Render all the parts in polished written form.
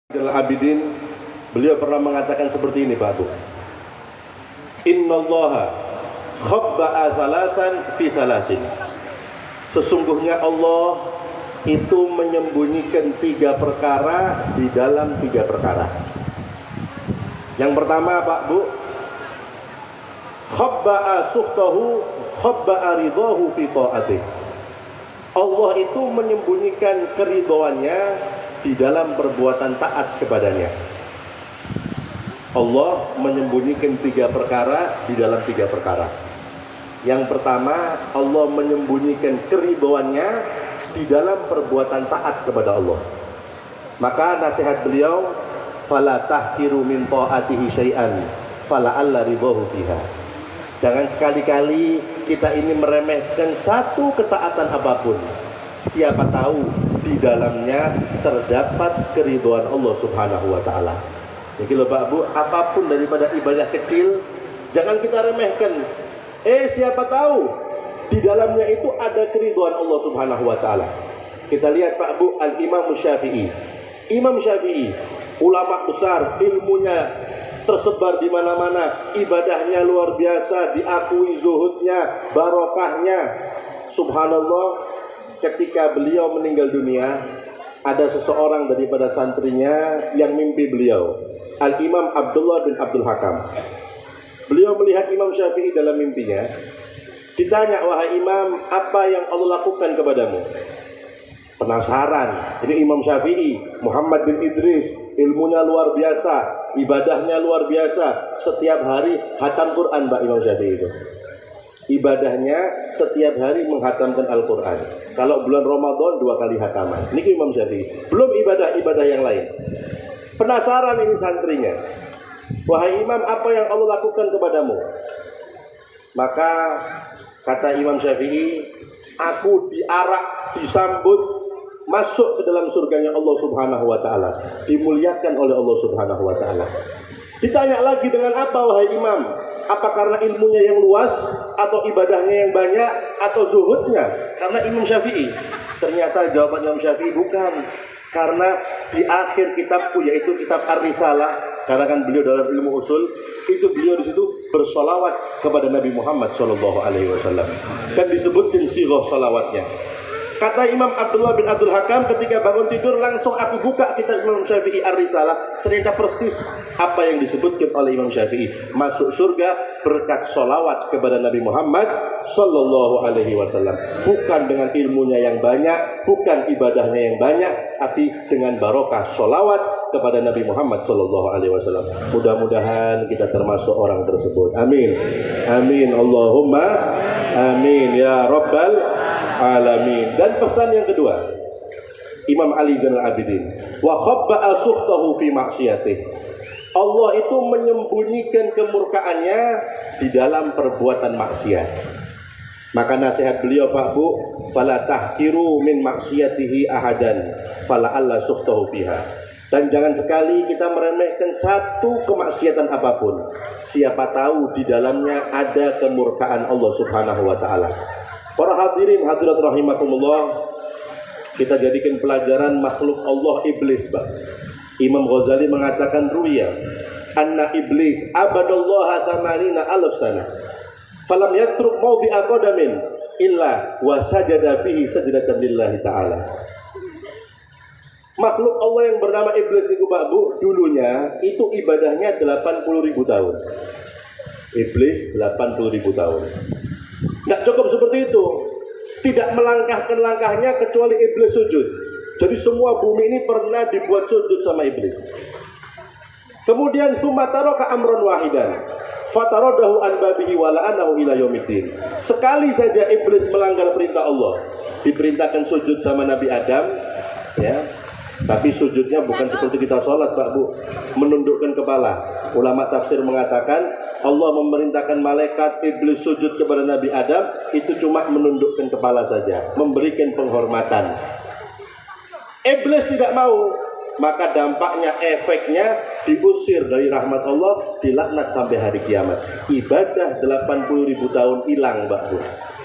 Zainal Abidin, beliau pernah mengatakan seperti ini, Pak Bu. Innallaha khabba'a thalathan fi thalathin. Sesungguhnya Allah itu menyembunyikan 3 perkara di dalam 3 perkara. Yang pertama, Pak Bu, khabba'a sukhtahu khabba'a ridahu fi ta'atih. Allah itu menyembunyikan keridhoannya di dalam perbuatan taat kepadanya. Allah menyembunyikan 3 perkara di dalam 3 perkara. Yang pertama, Allah menyembunyikan keridhoannya di dalam perbuatan taat kepada Allah. Maka nasihat beliau, fala tahkiru min ta'atihi syai'an fala'alla ridhahu fiha. Jangan sekali-kali kita ini meremehkan satu ketaatan apapun. Siapa tahu di dalamnya terdapat keridhaan Allah Subhanahu wa taala. Jadi loh Pak Bu, apapun daripada ibadah kecil jangan kita remehkan. Siapa tahu di dalamnya itu ada keridhaan Allah Subhanahu wa taala. Kita lihat Pak Bu, Al-Imam Syafi'i. Imam Syafi'i, ulama besar, ilmunya tersebar di mana-mana, ibadahnya luar biasa, diakui zuhudnya, barokahnya. Subhanallah, ketika beliau meninggal dunia, ada seseorang daripada santrinya yang mimpi beliau, Al-Imam Abdullah bin Abdul Hakam. Beliau melihat Imam Syafi'i dalam mimpinya. Ditanya, wahai Imam, apa yang Allah lakukan kepadamu? Penasaran. Ini Imam Syafi'i, Muhammad bin Idris, ilmunya luar biasa, ibadahnya luar biasa. Setiap hari hatam Quran, Mbak, Imam Syafi'i itu. Ibadahnya setiap hari menghatamkan Al-Quran. Kalau bulan Ramadan 2 kali hataman. Ini Imam Syafi'i. Belum ibadah-ibadah yang lain. Penasaran ini santrinya. Wahai Imam, apa yang Allah lakukan kepadamu? Maka kata Imam Syafi'i, aku diarak, disambut, masuk ke dalam surganya Allah Subhanahu wa taala, dimuliakan oleh Allah Subhanahu wa taala. Ditanya lagi, dengan apa wahai Imam? Apa karena ilmunya yang luas, atau ibadahnya yang banyak, atau zuhudnya? Karena Imam Syafi'i. Ternyata jawaban Imam Syafi'i bukan. Karena di akhir kitabku, yaitu kitab Ar-Risalah, karena kan beliau dalam ilmu usul, itu beliau di situ bersolawat kepada Nabi Muhammad SAW. Dan disebutkan sirah solawatnya. Kata Imam Abdullah bin Abdul Hakam, ketika bangun tidur langsung aku buka kitab Imam Syafi'i Ar-Risalah, ternyata persis apa yang disebutkan oleh Imam Syafi'i. Masuk surga berkat solawat kepada Nabi Muhammad Sallallahu Alaihi Wasallam. Bukan dengan ilmunya yang banyak, bukan ibadahnya yang banyak, tapi dengan barokah solawat kepada Nabi Muhammad Sallallahu Alaihi Wasallam. Mudah-mudahan kita termasuk orang tersebut. Amin. Amin. Allahumma amin ya Rabbal alamin. Dan pesan yang kedua, Imam Ali Zainal Abidin, wa khabba'a sukhtahu fi maksiyatih. Allah itu menyembunyikan kemurkaannya di dalam perbuatan maksiat. Maka nasihat beliau Pak Bu, fala tahkiru min maksiyatihi ahadan fala'alla sukhtahu fiha. Dan jangan sekali kita meremehkan satu kemaksiatan apapun. Siapa tahu di dalamnya ada kemurkaan Allah Subhanahu wa taala. Para hadirin hadirat rahimakumullah, kita jadikan pelajaran makhluk Allah iblis, Pak. Imam Ghazali mengatakan ruya anna iblis abadallaha 80 alaf sana falam yatruk mawdi'a qadamin illa wa sajada fihi sajdatan lillahi ta'ala. Makhluk Allah yang bernama iblis itu Pak Bu, dulunya itu ibadahnya 80.000 tahun. Iblis 80.000 tahun. Nggak cukup seperti itu. Tidak melangkahkan langkahnya kecuali iblis sujud. Jadi semua bumi ini pernah dibuat sujud sama iblis. Kemudian sumataraka amron wahidan fataradahu an babihi wa la'anahu ila yaumiddin. Sekali saja iblis melanggar perintah Allah, diperintahkan sujud sama Nabi Adam, ya. Tapi sujudnya bukan seperti kita sholat Pak Bu, menundukkan kepala. Ulama tafsir mengatakan Allah memerintahkan malaikat iblis sujud kepada Nabi Adam, itu cuma menundukkan kepala saja, memberikan penghormatan. Iblis tidak mau, maka dampaknya, efeknya diusir dari rahmat Allah, dilaknat sampai hari kiamat. Ibadah 80.000 tahun hilang Mbak Bu,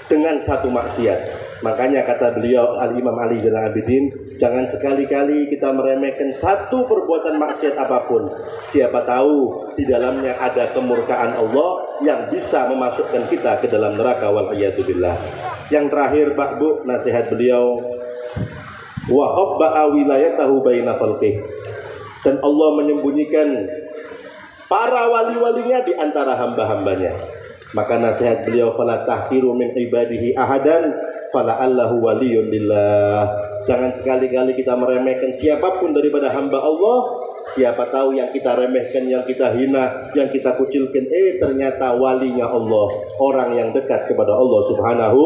dengan satu maksiat. Makanya kata beliau Al-Imam Ali Zainal Abidin, jangan sekali-kali kita meremehkan satu perbuatan maksiat apapun. Siapa tahu di dalamnya ada kemurkaan Allah yang bisa memasukkan kita ke dalam neraka, wal'iyadzubillah. Yang terakhir Pak Bu, nasihat beliau, wa khabba'a wilayatahu baina khalqih, dan Allah menyembunyikan para wali-walinya di antara hamba-hambanya. Maka nasihat beliau, fala tahqiru min ibadihi ahadan fala'allahu waliyun lillah. Jangan sekali-kali kita meremehkan siapapun daripada hamba Allah. Siapa tahu yang kita remehkan, yang kita hina, yang kita kucilkan, ternyata walinya Allah, orang yang dekat kepada Allah Subhanahu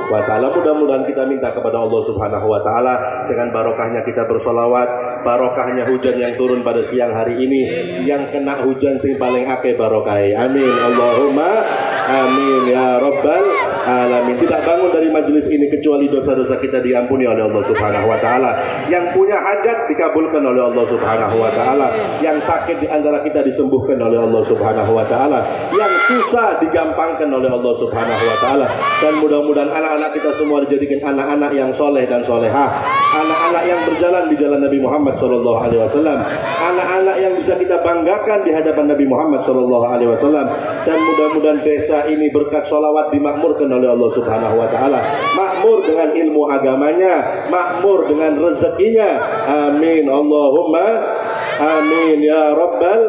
wa ta'ala. Mudah-mudahan kita minta kepada Allah Subhanahu wa ta'ala, dengan barokahnya kita bersolawat, barokahnya hujan yang turun pada siang hari ini, yang kena hujan sing paling akeh barokai. Amin Allahumma amin ya rabbal alamin. Tidak bangun dari majelis ini kecuali dosa-dosa kita diampuni oleh Allah Subhanahu wa ta'ala. Yang punya hajat dikabulkan oleh Allah Subhanahu wa ta'ala. Yang sakit di antara kita disembuhkan oleh Allah Subhanahu wa ta'ala. Yang susah digampangkan oleh Allah Subhanahu wa ta'ala. Dan mudah-mudahan anak-anak kita semua dijadikan anak-anak yang soleh dan solehah, anak-anak yang berjalan di jalan Nabi Muhammad SAW, anak-anak yang bisa kita banggakan di hadapan Nabi Muhammad SAW. Dan mudah-mudahan desa ini berkat sholawat dimakmurkan oleh Allah Subhanahu wa ta'ala, makmur dengan ilmu agamanya, makmur dengan rezekinya. Amin Allahumma amin ya rabbal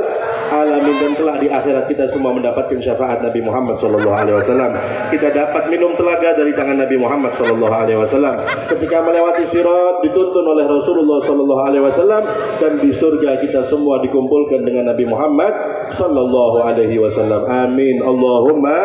alamin. Dan kelak di akhirat kita semua mendapatkan syafaat Nabi Muhammad SAW. Kita dapat minum telaga dari tangan Nabi Muhammad SAW. Ketika melewati sirat dituntun oleh Rasulullah SAW. Dan di surga kita semua dikumpulkan dengan Nabi Muhammad SAW. Amin Allahumma